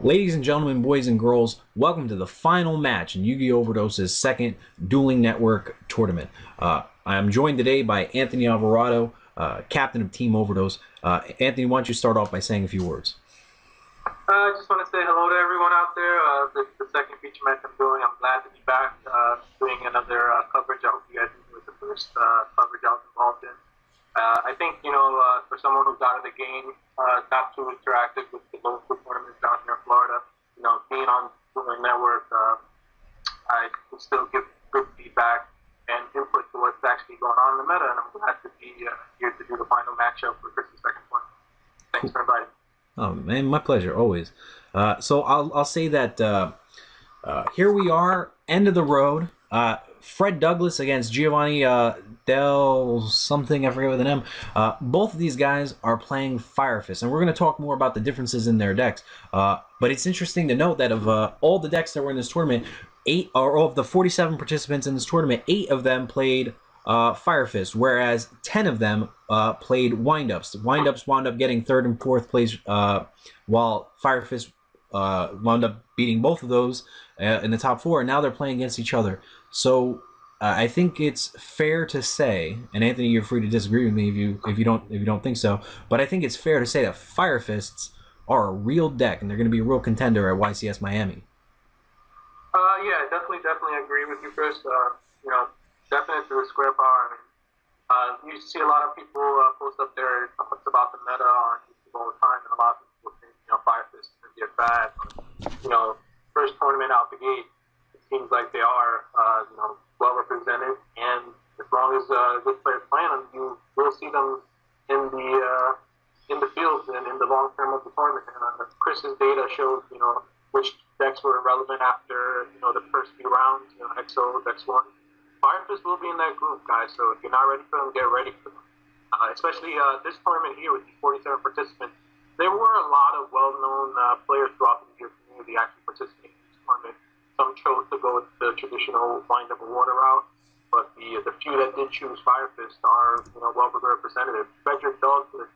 Ladies and gentlemen, boys and girls, welcome to the final match in YGOverdose's second Dueling Network tournament. I am joined today by Anthony Alvarado, captain of Team Overdose. Anthony, why don't you start off by saying a few words? I just want to say hello to everyone out there. This is the second feature match I'm doing. I'm glad to be back doing another coverage. I hope you guys enjoyed the first coverage I was involved in. I think, for someone who's out of the game, not too interactive with the local tournaments down here in Florida, being on the network, I can still give good feedback and input to what's actually going on in the meta, and I'm glad to be here to do the final matchup for Chris's second one. Thanks for inviting me. Oh man, my pleasure, always. So I'll say that here we are, end of the road. Fred Douglas against Giovanni Del something, I forget with an M. Both of these guys are playing Fire Fist, and we're going to talk more about the differences in their decks. But it's interesting to note that of all the decks that were in this tournament, of the 47 participants in this tournament, 8 of them played Fire Fist, whereas 10 of them played Windups. Windups wound up getting 3rd and 4th place, while Fire Fist wound up beating both of those in the top 4, and now they're playing against each other. So I think it's fair to say, and Anthony, you're free to disagree with me if you don't think so, but I think it's fair to say that Fire Fists are a real deck, and they're going to be a real contender at YCS Miami. Yeah, definitely agree with you, Chris. Definitely the square power. You see a lot of people post up their thoughts about the meta on YouTube all the time, and a lot of people think, Fire Fist is going to be a bad. First tournament out the gate, it seems like they are, well represented, and as long as good players play them, you will see them in the field and in the long term of the tournament. Chris's data shows, which decks were relevant after, the first few rounds, XO, X1. Fire Fist will be in that group, guys, so if you're not ready for them, get ready for them. Especially this tournament here with these 47 participants, there were a lot of well-known players throughout the year community actually participating in this tournament. Some chose to go with the traditional wind-up water route, but the few that did choose Fire Fist are, well represented. Frederick Douglas,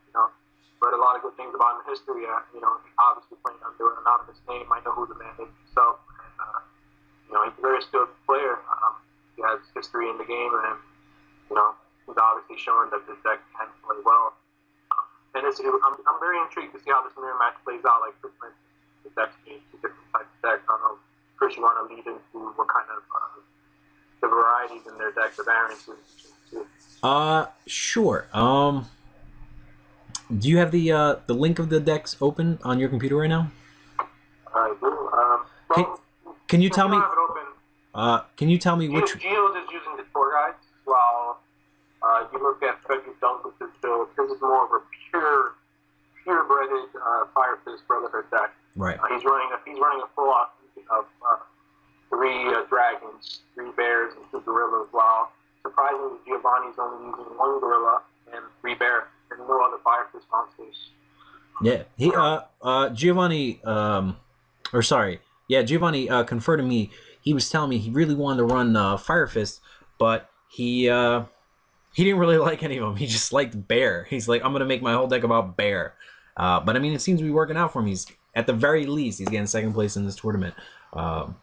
read a lot of good things about him in history. He obviously playing under an anonymous name. I know who the man is himself, and he's a very skilled player. He has history in the game, and he's obviously showing that this deck can play well. And I'm very intrigued to see how this mirror match plays out. Like, Chris mentioned, the decks being 2 different types of decks. I don't know, Chris, you want to lead into what kind of the varieties in their decks, the variances? Sure. Do you have the link of the decks open on your computer right now? I do. Can you tell me? Have it open. Can you tell me which? Geo's is using the tour guides, while you look at Frederick Douglas's build. This is more of a purebreded Fire Fist Brotherhood deck. Right. He's running a full offensive of 3 dragons, 3 bears, and 2 gorillas. While surprisingly, Giovanni's only using 1 gorilla and 3 bears, and no other Fire Fist monsters. Yeah, Giovanni, Giovanni conferred to me. He was telling me he really wanted to run Fire Fist, but he didn't really like any of them. He just liked Bear. He's like, I'm gonna make my whole deck about Bear. But I mean, it seems to be working out for him. He's at the very least, he's getting 2nd place in this tournament. Oh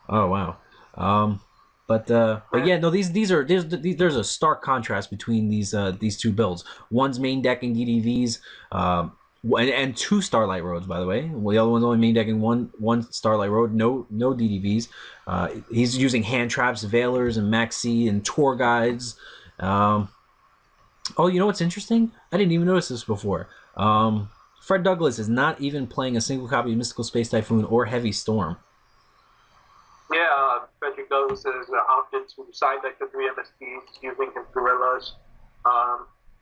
wow. But yeah, no, there's a stark contrast between these 2 builds. One's main decking DDVs, and 2 Starlight Roads, by the way. Well, the other one's only main decking one Starlight Road, no DDVs. He's using hand traps, veilers, and maxi and tour guides. Oh, you know what's interesting? I didn't even notice this before. Fred Douglas is not even playing a single copy of Mystical Space Typhoon or Heavy Storm. Yeah, Frederick Douglas has opted to side deck the 3 MSTs using his gorillas.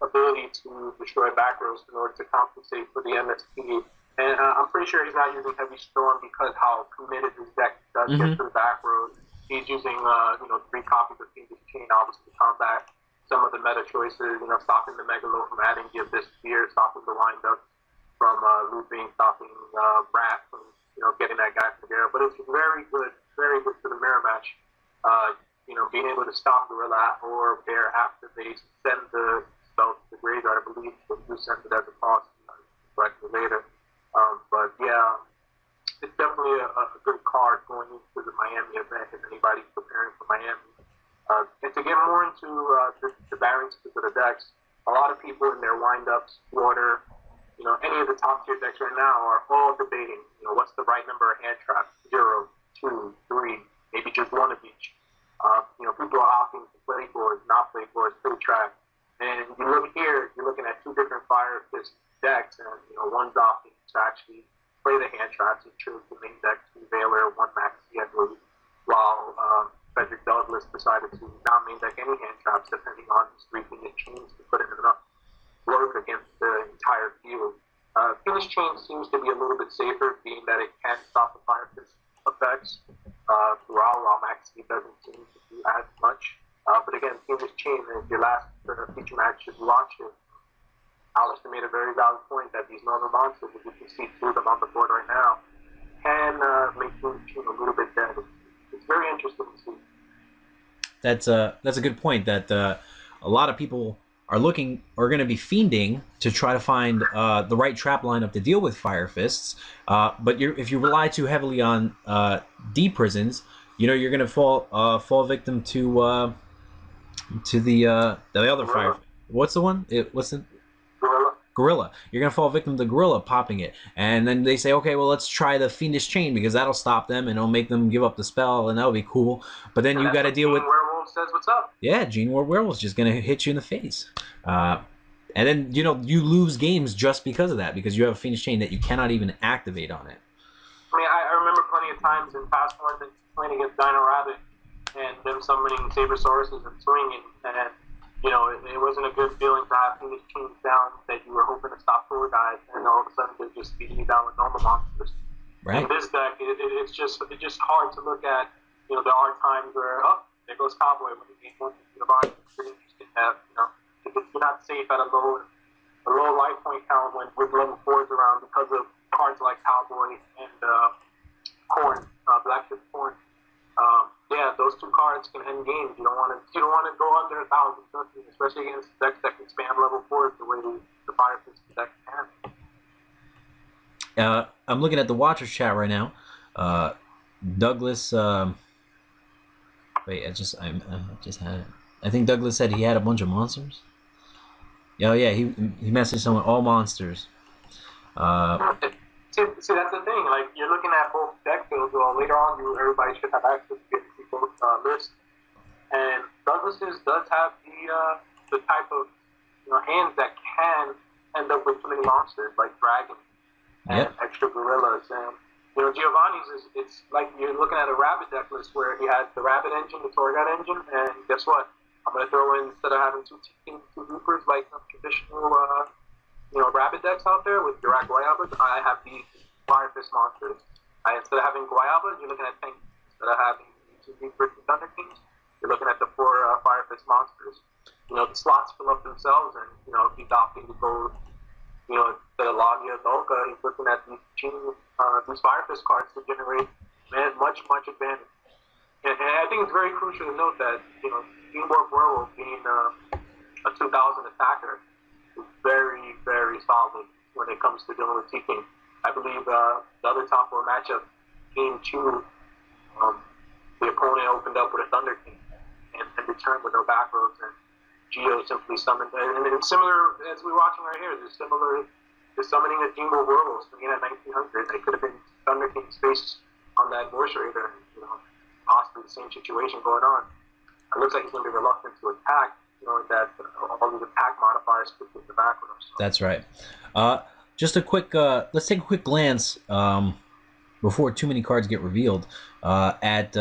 Ability to destroy back rows in order to compensate for the MST. And I'm pretty sure he's not using Heavy Storm because how committed his deck does get to the back rows. He's using 3 copies of Phoenix Chain, obviously, to combat some of the meta choices, stopping the Megalo from adding Give This Fear, stopping the Windup from looping, stopping Rat from getting that guy from there. But it's very good for the mirror match. Being able to stop Gorilla or Bear after they send the spell to the graveyard. I believe they do send it as a cost, correctly later. But yeah, it's definitely a good card going into the Miami event if anybody's preparing for Miami. And to get more into the variances of the decks, a lot of people in their windups, water, any of the top tier decks right now are all debating, what's the right number of hand traps? 0, 2, 3, maybe just one of each. People are opting to play boards, not play boards, play track. And you look here, you're looking at two different Fire Fist decks, and one's opting to actually play the hand traps and chose the main deck, 2 Veiler, 1 Maxi, I believe, while Frederick Douglass decided to not main deck any hand traps, depending on his 3 Phoenix Chains to put in enough work against the entire field. Phoenix Chain seems to be a little bit safer, being that it can stop the Fire Fist effects throughout, while Maxi doesn't seem to do as much. But again, Phoenix Chain, in your last feature match, if you watched it, Alistair made a very valid point that these normal monsters, if you can see through them on the board right now, can make Phoenix Chain a little bit dead. It's very interesting to see. That's a good point. That a lot of people are going to be fiending to try to find the right trap lineup to deal with Fire Fists. But if you rely too heavily on D prisons, you're going to fall victim to the other Fire. What's the one? Gorilla. You're going to fall victim to Gorilla popping it. And then they say, okay, well, let's try the Fiendish Chain because that'll stop them and it'll make them give up the spell and that'll be cool. But then you got to deal with... Werewolf says what's up. Yeah, Gene War Werewolf's just going to hit you in the face. And then, you lose games just because of that, because you have a Fiendish Chain that you cannot even activate on it. I mean, I remember plenty of times in past tournaments playing against Dino Rabbit and them summoning Sabersauruses and swinging, and it wasn't a good feeling to have Phoenix Chains down that you were hoping to stop four guys, and all of a sudden they're just beating you down with normal monsters. Right. In this deck, it's just hard to look at. There are times where, there goes Cowboy when the game wins. Giovanni, it's pretty interesting to have, if you're not safe at a low life point count with level 4s around because of cards like Cowboy and Corn, Black Chip Corn. Those 2 cards can end games. You don't want to go under 1,000, especially against decks that can spam level 4s the way the Fire Fist deck can. I'm looking at the Watchers chat right now. Douglas. Wait, I just had it. I think Douglas said he had a bunch of monsters. Oh yeah, he messaged someone all monsters. See, that's the thing. Like, you're looking at both deck builds. Well, later on, everybody should have access to both lists. And Douglas's does have the type of hands that can end up with too many monsters, like dragons and extra gorillas. And Giovanni's it's like you're looking at a rabbit deck list where he has the rabbit engine, the Torgat engine, and guess what? I'm going to throw in, instead of having two Reapers like some traditional rabbit decks out there with Dirac Guayabas, I have these Fire Fist monsters. Instead of having Guayabas, you're looking at tanks. Instead of having 2 Reapers and Thunder Kings, you're looking at the 4 Fire Fist monsters. The slots fill up themselves, and if he's opting to go, instead of Lagia, Dolka, he's looking at these Fire Fist cards to generate much advantage. And I think it's very crucial to note that Teamwork Werewolf being a 2000 attacker is very, very solid when it comes to dealing with T-King. I believe the other top 4 matchup, Game 2, the opponent opened up with a Thunder King and returned with no back rows, and Geo simply summoned. And it's similar, as we're watching right here, there's similar to summoning a Teamwork Werewolf swinging at 1900. They could have been Thunder King's face on that Voice Raider, possibly the same situation going on. It looks like he's going to be reluctant to attack, knowing that all these attack modifiers could get the back row. So. That's right. Just a quick, let's take a quick glance before too many cards get revealed at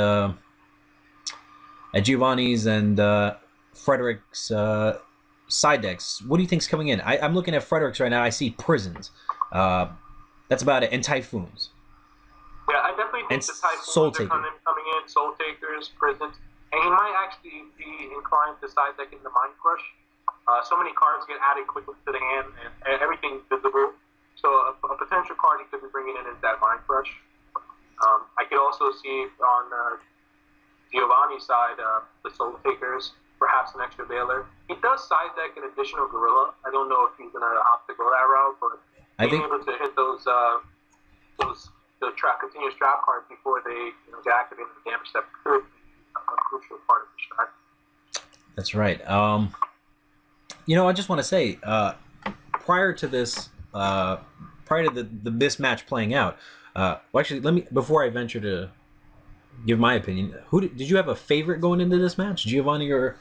Giovanni's and Frederick's side decks. What do you think's coming in? I'm looking at Frederick's right now. I see Prisons. That's about it. And Typhoons. Yeah, I definitely think the Typhoons are coming in. Soul Takers, Prisons. And he might actually be inclined to side deck in the Mind Crush. So many cards get added quickly to the hand, and everything's visible. So a potential card he could be bringing in is that Mind Crush. I could also see on Giovanni's side the Soul Takers, perhaps an extra Veiler. He does side deck an additional Gorilla. I don't know if he's going to opt to go that route, but being able to hit those the continuous trap card before they get activated the damage that could be a crucial part of the strat. That's right. I just want to say, prior to this, prior to this match playing out, well, actually, let me before I venture to give my opinion. Did you have a favorite going into this match, Giovanni or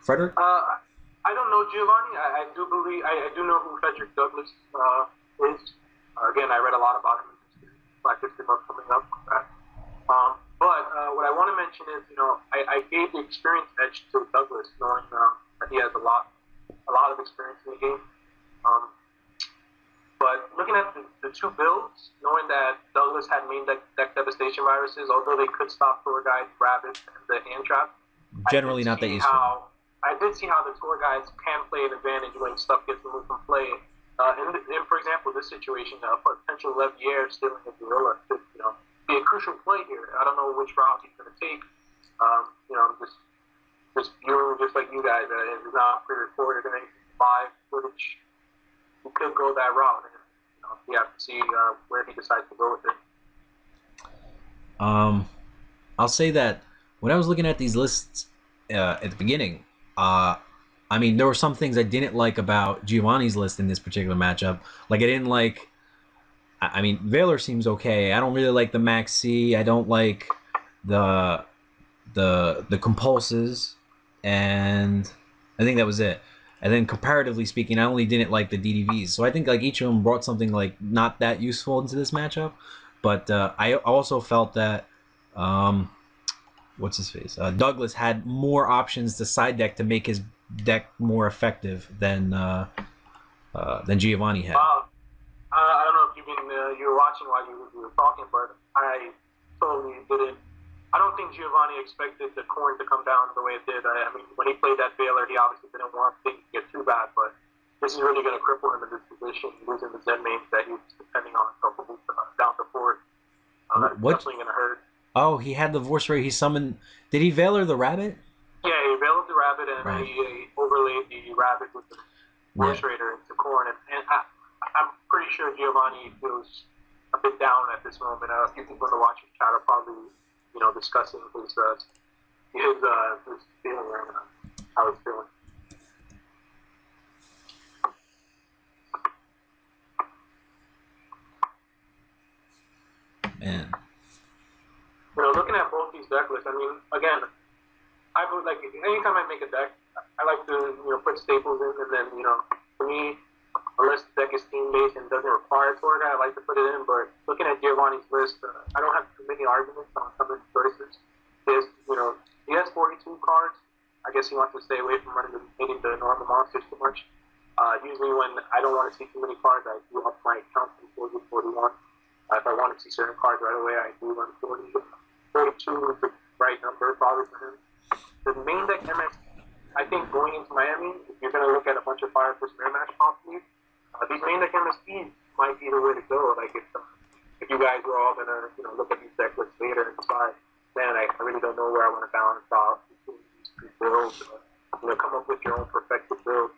Frederick? I don't know Giovanni. I do believe I do know who Frederick Douglass is. Again, I read a lot about him in this practice coming up. But what I want to mention is, I gave the experience edge to Douglas, knowing that he has a lot of experience in the game. But looking at the two builds, knowing that Douglas had main deck devastation viruses, although they could stop Tour Guide, Rabbit, and the hand trap. Generally not that useful. I did see how the Tour Guides can play an advantage when stuff gets removed from play. And for example, this situation, a potential Levier stealing a Gorilla could, be a crucial play here. I don't know which route he's going to take. I'm just viewing just like you guys. It's not pre-recorded or anything. Live footage. He could go that route. And, we have to see where he decides to go with it. I'll say that when I was looking at these lists at the beginning, there were some things I didn't like about Giovanni's list in this particular matchup. Like, I didn't like... Valor seems okay. I don't really like the Max C. I don't like the Compulses. And I think that was it. And then comparatively speaking, I only didn't like the DDVs. So I think like each of them brought something like not that useful into this matchup. But I also felt that what's his face? Douglas had more options to side deck to make his deck more effective than Giovanni had. Wow. I don't know if you were watching while you were talking, but I totally didn't. I don't think Giovanni expected the corn to come down the way it did. When he played that Baylor, he obviously didn't want things to get too bad, but this is really going to cripple him in this position, losing the Zen main that he was depending on a couple weeks down the fourth. That's definitely going to hurt. Oh, he had the Vorce Ray. He summoned... Did he Valor the Rabbit? Yeah, he Veilered the Rabbit, and right. He overlaid the Rabbit with the Vorce Raider into corn. And I'm pretty sure Giovanni feels a bit down at this moment. A few people in the watching chat are probably, discussing his feeling right now, how he's feeling. Man. Looking at both these deck lists, again, I would like anytime I make a deck, I like to put staples in, and then for me, unless the deck is team based and doesn't require Tour Guide, I like to put it in. But looking at Giovanni's list, I don't have too many arguments on some of his choices. He has 42 cards. I guess he wants to stay away from running the normal monsters too much. Usually when I don't want to see too many cards, I do up my account from 40 to 41. If I want to see certain cards right away, I do run 40. 42 is the right number probably for him. The main deck MS, I think going into Miami, if you're going to look at a bunch of Fire Force Mirror Match possibly, these main deck MSPs might be the way to go. Like if you guys were all going to look at these deck lists later and decide, man, I really don't know where I want to balance out between these two builds. Come up with your own perfected build.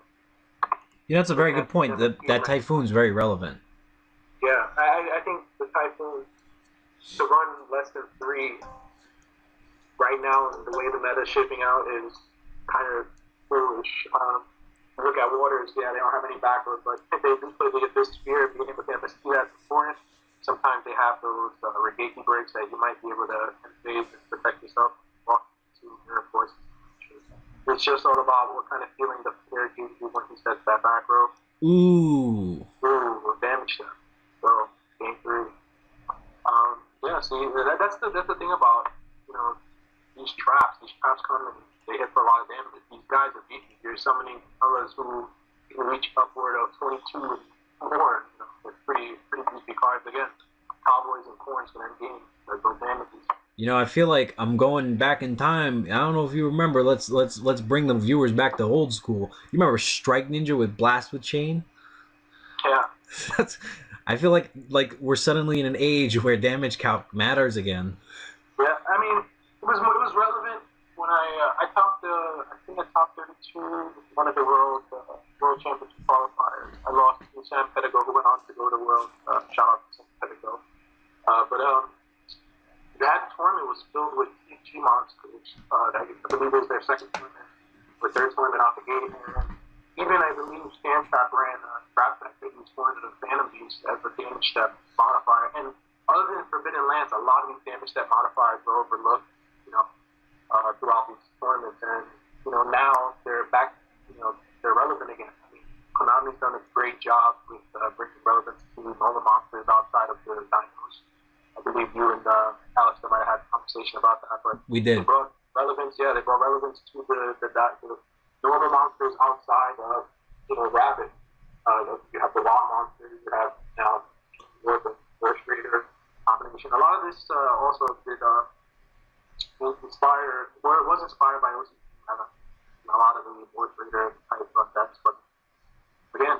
That's a very good point. That Typhoon's very relevant. Yeah, I think the Typhoon to run less than 3 right now, the way the meta is shaping out is kind of foolish. Look at Waters, yeah, they don't have any backroad, but if they do play the Abyss Sphere, being with MSP that's important, sometimes they have those Regeki breaks that you might be able to invade and protect yourself, walk to your force. It's just all about what kind of feeling the player gives you when he sets that back row. Ooh, damage them. So, game 3. That's the thing about, these traps. These traps come and they hit for a lot of damage. These guys are beating. You're summoning fellas who can reach upward of 22 and more. With pretty beefy cards again. Cowboys and Corns can end game. Those damages. I feel like I'm going back in time. I don't know if you remember. Let's bring the viewers back to old school. You remember Strike Ninja with Blast with Chain? Yeah. I feel like we're suddenly in an age where damage calc matters again. Yeah, it was relevant when I topped I topped 32 one of the world championship qualifiers. I lost to Sam Pedigo, who went on to go to World. Shout out to Sam Pedigo. But that tournament was filled with PG monsters. I believe it was their second tournament, or third tournament out the gate. And even I believe Stan Trap ran Trap Deck that used one of the Phantom Beast as the damage step modifier. And other than Forbidden Lance, a lot of these damage step modifiers were overlooked, throughout these tournaments. And, now they're back, they're relevant again. I mean, Konami's done a great job with bringing relevance to normal monsters outside of the dinos. I believe you and Alistair might have had a conversation about that, but We did. They brought relevance. Yeah, they brought relevance to the normal monsters outside of Rabbit. You have the Wild monster. You have now the Force Raider combination. A lot of this also did inspire, or it was inspired by OCP. A lot of the Force Raider type of decks, but again,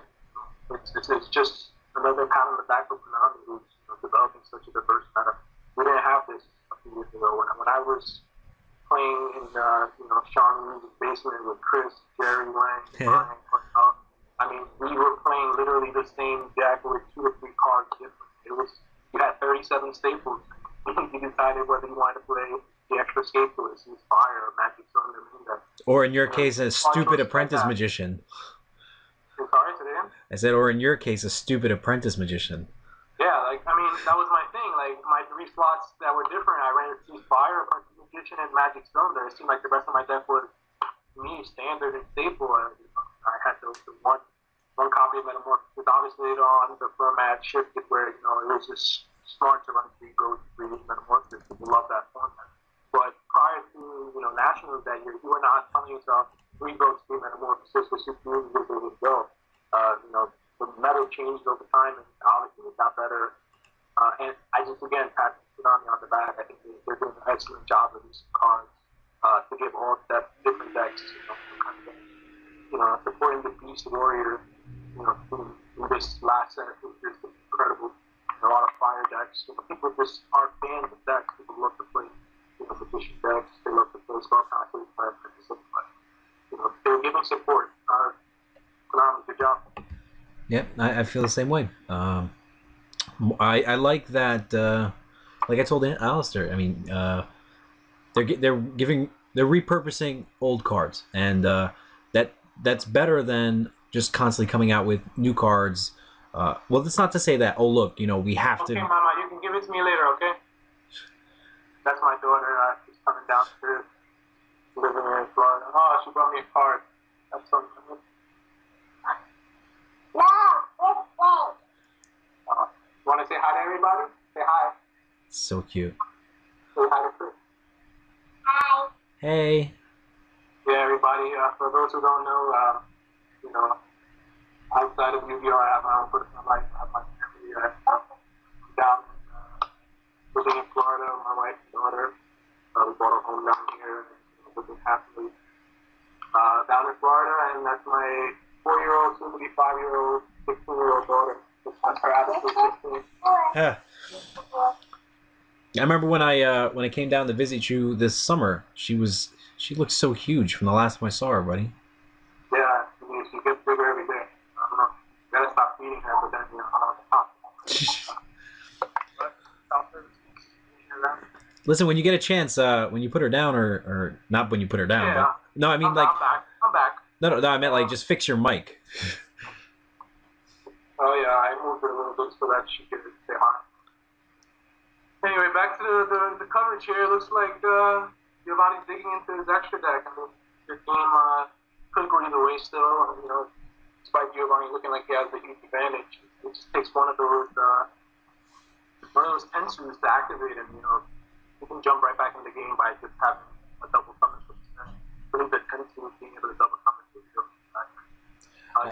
it's just another pat on the back for Konami who's developing such a diverse meta. We didn't have this a few years ago. When I was playing in Sean Reeves' basement with Chris, Jerry, Lang, Brian, I mean, we were playing literally the same deck with 2 or 3 cards different. You had 37 staples. You decided whether you wanted to play the extra staples, Fire, Magic Thunder, or in your case, a stupid apprentice magician. Sorry, today? I said, or in your case, a stupid apprentice magician. Yeah, that was my thing. My 3 slots that were different, I ran Fire, Apprentice Magician, and Magic Cylinder. It seemed like the rest of my deck was, me, standard and staple. I had the one copy of Metamorphosis. Obviously, later on, the format shifted where, it was just smart to run 3 Go 3 Metamorphosis. People love that format. But prior to, Nationals that year, you were not telling yourself 3 Go 3 Metamorphosis was super easy to go. The meta changed over time, and obviously it got better. And I just, again, pat Konami on the back. I think they're doing an excellent job with these cards to give all different decks, supporting the Beast Warrior, in this last set, which is incredible. A lot of fire decks. People just are fans of decks. People love to play, magician decks. They love to play spellcasters, but they're giving support. Konami, good job. Yep, I feel the same way. I like that. Like I told Alistair, I mean, they're repurposing old cards, and that's better than just constantly coming out with new cards. Well, that's not to say that. Oh, look, we have to. Okay, Mama, you can give it to me later, okay? That's my daughter. She's coming downstairs, living in Florida. Oh, she brought me a card. That's something. You want to say hi to everybody? Say hi. So cute. Say hi to Chris. Hi. Hey. Yeah, everybody. For those who don't know, outside of Yu-Gi-Oh, I have my own personal life. I have my family down living in Florida. My wife and daughter. We bought a home down here, living happily down in Florida, and that's my 4-year-old, soon to be 5-year-old, 16-year-old daughter. That's her attitude, 16. Yeah. I remember when I came down to visit you this summer. She looked so huge from the last time I saw her, buddy. Yeah, she gets bigger every day. I don't know. You gotta stop feeding her, but then Listen, when you get a chance, when you put her down, or not when you put her down, but no, I mean I'm back. No, I meant like just fix your mic. Oh yeah, I moved it a little bit so that she could stay hot. Anyway, back to the coverage here. It looks like Giovanni's digging into his extra deck. I mean, the game could go either way still. Despite Giovanni looking like he has the huge advantage, it just takes one of those tensions to activate him. You can jump right back in the game by just having a double summon. I believe the tension being able to double summon.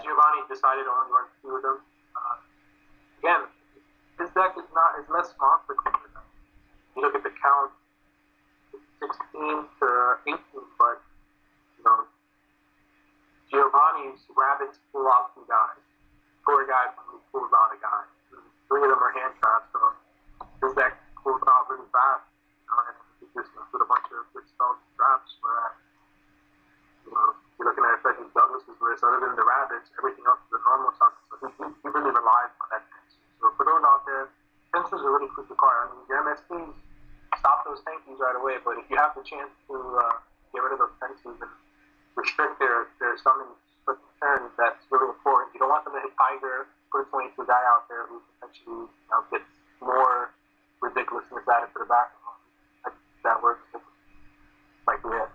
Giovanni decided to only run 2 of them. Again, his deck is less monster clear. You look at the count, it's 16 to 18, but Giovanni's rabbits pull out 2 guys. 4 guys when he pulls out a guy. 3 of them are hand traps, so his deck pulls out really fast. And he just with a bunch of good spells and traps. Whereas, you're looking at Frederick Douglas's list. Other than the rabbits, everything else is a normal summon. So he really relies on that tension. So for those out there, tensions are really crucial card. I mean, your MSPs stop those tankies right away, but if you have the chance to get rid of those tankies and restrict their summons for turns, that's really important. You don't want them to hit Tiger, put a 22 guy out there who potentially gets more ridiculousness added to the background. That works. Like, yeah.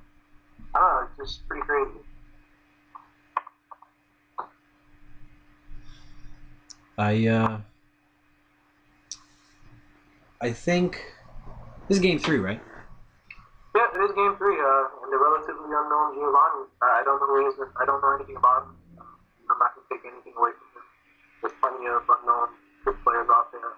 I don't know, it's just pretty crazy. I think this is game 3, right? Yeah, it is game 3, and the relatively unknown Giovanni. I don't know who he is. I don't know anything about him. I'm not going to take anything away from him. There's plenty of unknown good players out there.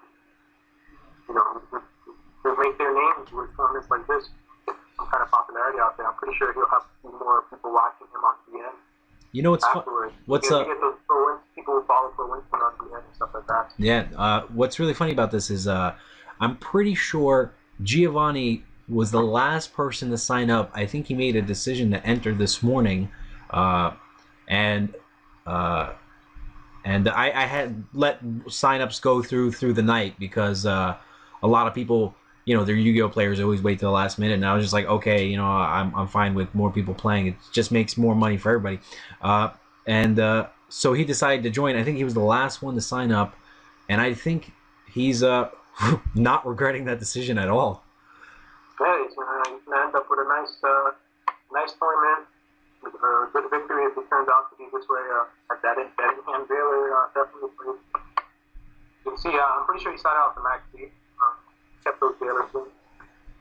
Who make their names with tournaments like this. Some kind of popularity out there. I'm pretty sure he'll have more people watching him on DN. You know what's what's up? You get those people who follow for Winston on DN and stuff like that. Yeah. What's really funny about this is I'm pretty sure Giovanni was the last person to sign up. I think he made a decision to enter this morning, and I had let signups go through the night because a lot of people, their Yu-Gi-Oh players always wait till the last minute, and I was just like, okay, I'm fine with more people playing. It just makes more money for everybody, so he decided to join. I think he was the last one to sign up, and I think he's not regretting that decision at all. Yeah, he's going to end up with a nice tournament, with a good victory if it turns out to be this way. That in-hand Baylor definitely pretty. You can see, I'm pretty sure he started out the Max D. Kept those Baylors in.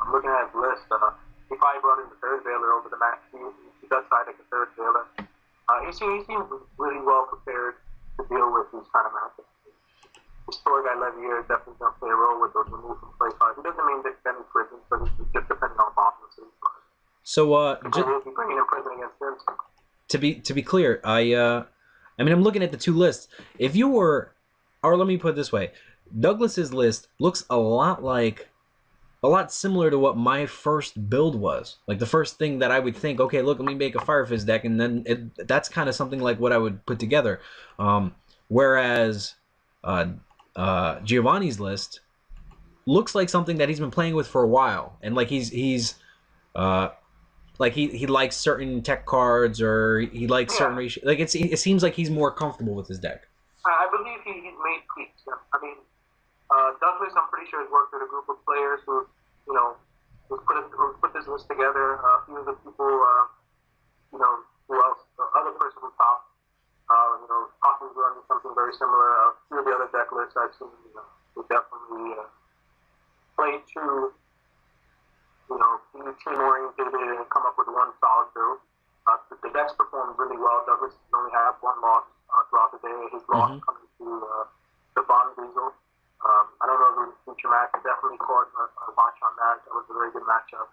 I'm looking at his list. He probably brought in the third Baylor over the Max D. He does side like a third Baylor. He seems really well prepared to deal with these kind of matchups. The story guy Levier is definitely going to play a role with those removed from play cards. He doesn't mean that any prison, but it's just depending on Boston's. So, bringing in prison against him. To be clear, I mean, I'm looking at the two lists. If you were, or let me put it this way, Douglas's list looks a lot similar to what my first build was. Like the first thing that I would think, okay, look, let me make a Fire Fist deck, and then that's kind of something like what I would put together. Whereas Giovanni's list looks like something that he's been playing with for a while, and like he's like he likes certain tech cards, or he likes certain ratio. Like it seems like he's more comfortable with his deck. I believe he's made tweaks. I mean, Douglas, I'm pretty sure, has worked with a group of players who put this list together. A few of the people, who else? The other person who topped, possibly running something very similar. A few of the other deck lists I've seen, who definitely play to, be team-oriented and come up with one solid build. The decks performed really well. Douglas only had one loss throughout the day. His loss coming to Stephon Diesel. I don't know the future match. I definitely caught a watch on that. That was a very good matchup.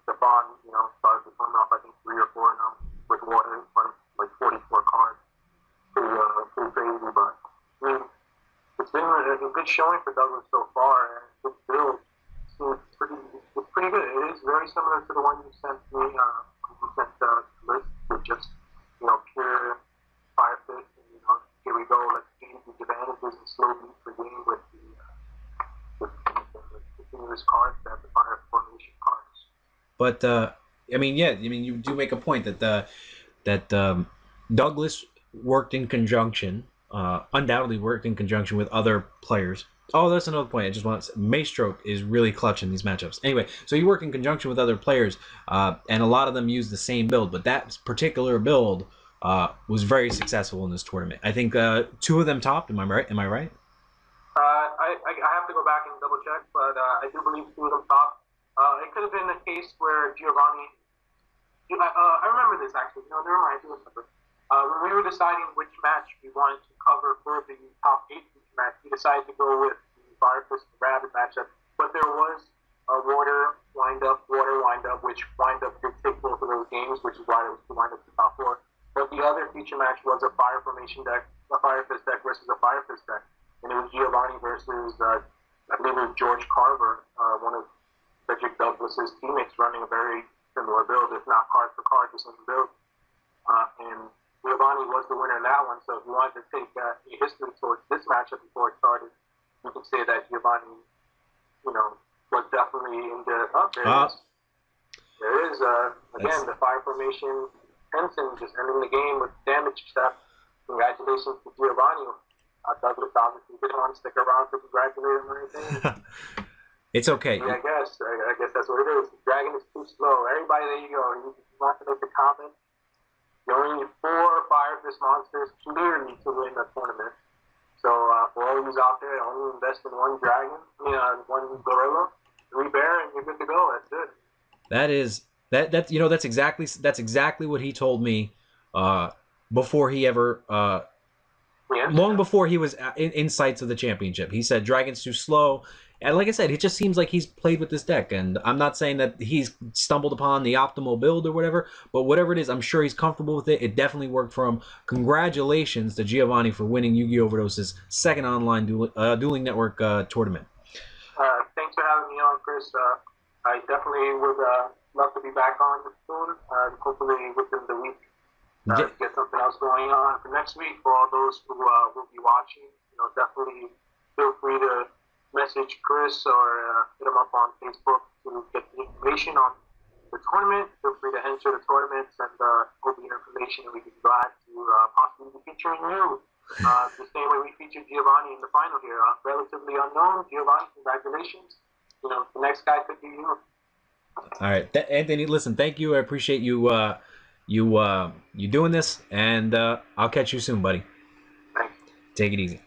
Stephon, started to turn off, I think, 3 or 4 now with water, running like 44 cards. Pretty crazy, but I mean, it's been a good showing for Douglas so far, and his build it's pretty good. It is very similar to the one you sent me. You sent the list with just pure Fire Fist, and here we go. Let's gain these advantages and slow beat for game with the continuous cards that the Fire Formation cards. But you do make a point that Douglas worked in conjunction, undoubtedly worked in conjunction with other players. Oh, that's another point. I just want to say, Maestroke is really clutch in these matchups. Anyway, so he worked in conjunction with other players, and a lot of them used the same build, but that particular build was very successful in this tournament. I think 2 of them topped. Am I right? I have to go back and double check, but I do believe 2 of them topped. It could have been a case where Giovanni. I remember this actually. Never mind. I do remember. When we were deciding which match we wanted to cover for the top 8 match, we decided to go with the Fire Fist and Rabbit matchup. But there was a water wind-up, which wind-up did take both of those games, which is why it was the wind-up to top 4. But the other feature match was a Fire Formation deck, a Fire Fist deck versus a Fire Fist deck. And it was Giovanni versus, I believe it was George Carver, one of Frederick Douglass's teammates, running a very similar build, if not card for card, the same build. And Giovanni was the winner in that one, so if you wanted to take a history towards this matchup before it started, you could say that Giovanni was definitely in the there is again the fire formation. Henson just ending the game with damage stuff. Congratulations to Giovanni. Douglas obviously didn't want to stick around to congratulate him or anything. It's okay. Yeah, I guess that's what it is. The Dragon is too slow. Everybody, there you go. You want to make the comment. You only need 4 fire fist monsters clearly to win the tournament. So for all of you out there, only invest in 1 dragon, one gorilla, 3 bear, and you're good to go. That's it. That's exactly what he told me before he ever long before he was in sights of the championship. He said Dragon's too slow. And like I said, it just seems like he's played with this deck. And I'm not saying that he's stumbled upon the optimal build or whatever, but whatever it is, I'm sure he's comfortable with it. It definitely worked for him. Congratulations to Giovanni for winning Yu-Gi-Oh! Overdose's second online Dueling Network tournament. Thanks for having me on, Chris. I definitely would love to be back on soon, hopefully within the week. Get something else going on for next week. For all those who will be watching, definitely feel free to message Chris or hit him up on Facebook to get the information on the tournament. Feel free to enter the tournaments and go the information, and we can be glad to possibly be featuring you. The same way we featured Giovanni in the final here. Relatively unknown. Giovanni, congratulations. The next guy could be you. All right, Anthony. Listen, thank you. I appreciate you. You doing this, and I'll catch you soon, buddy. Thanks. Take it easy.